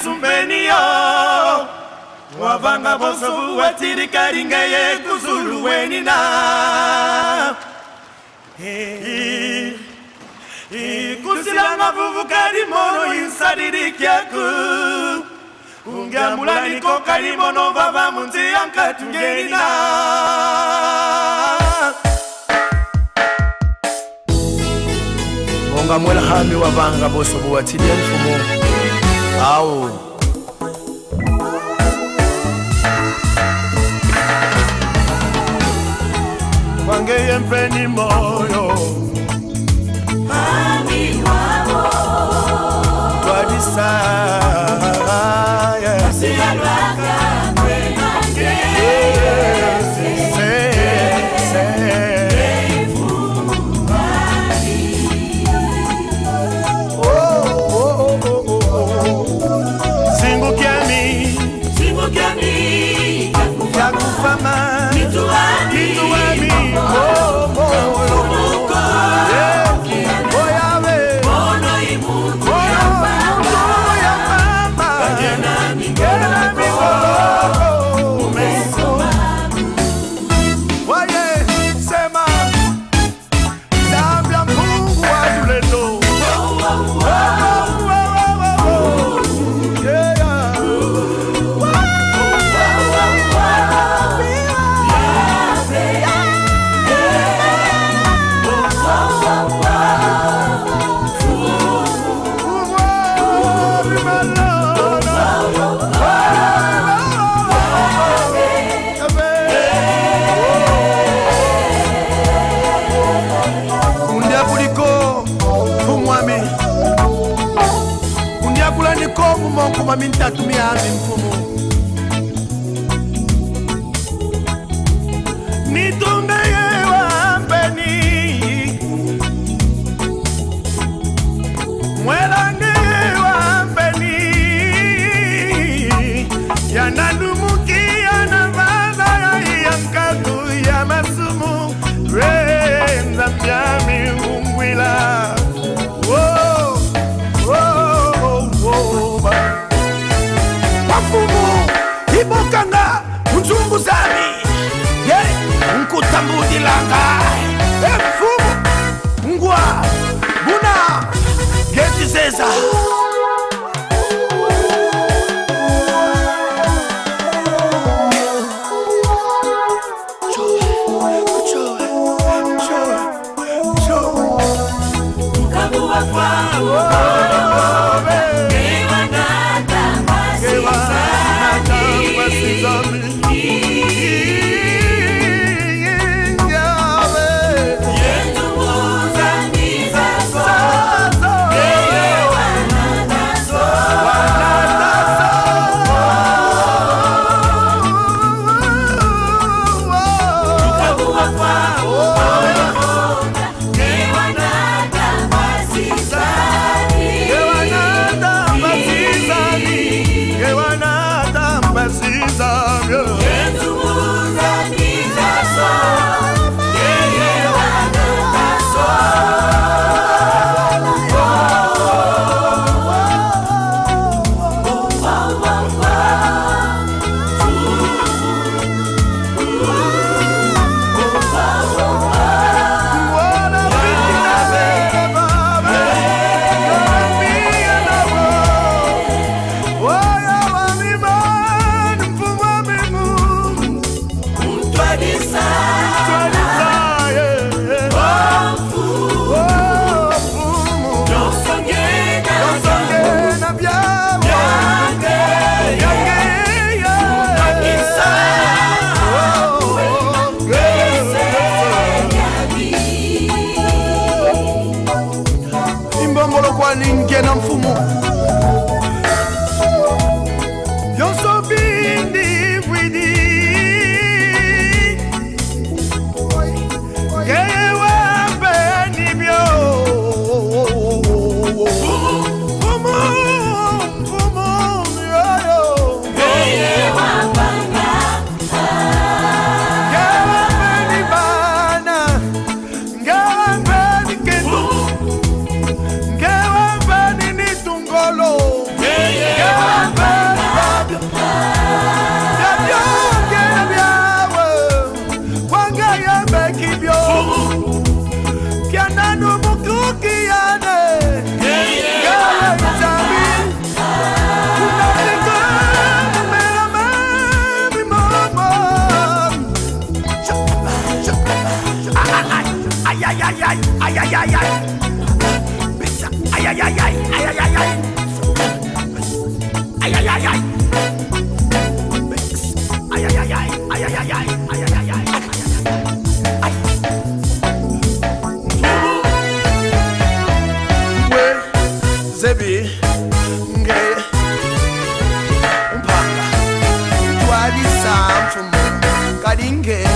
sumbeniyo wavanga bosobu watiri karinga ye kuzulu wenina kusilanga vuvukari mono insadiri kyaku ungamula niko kalimono vava munzi yankatungenina Monga mwela hami wavanga bosobu watiri mfumo au Wangeye mpeni moyo Mami wabo Twadisa Sialwaka mwenange Singu kiami Yakufama Nituami Kuma minta tumia mfumo Nitumbeye wampeni Mwelange wampeni Yanadumuki yanavada ya mkatu ya masumu Renda mjami ungwila Ibokanga mzungu zami nkutambudilanga mfumu ngwa buna geti zeza Sani balinge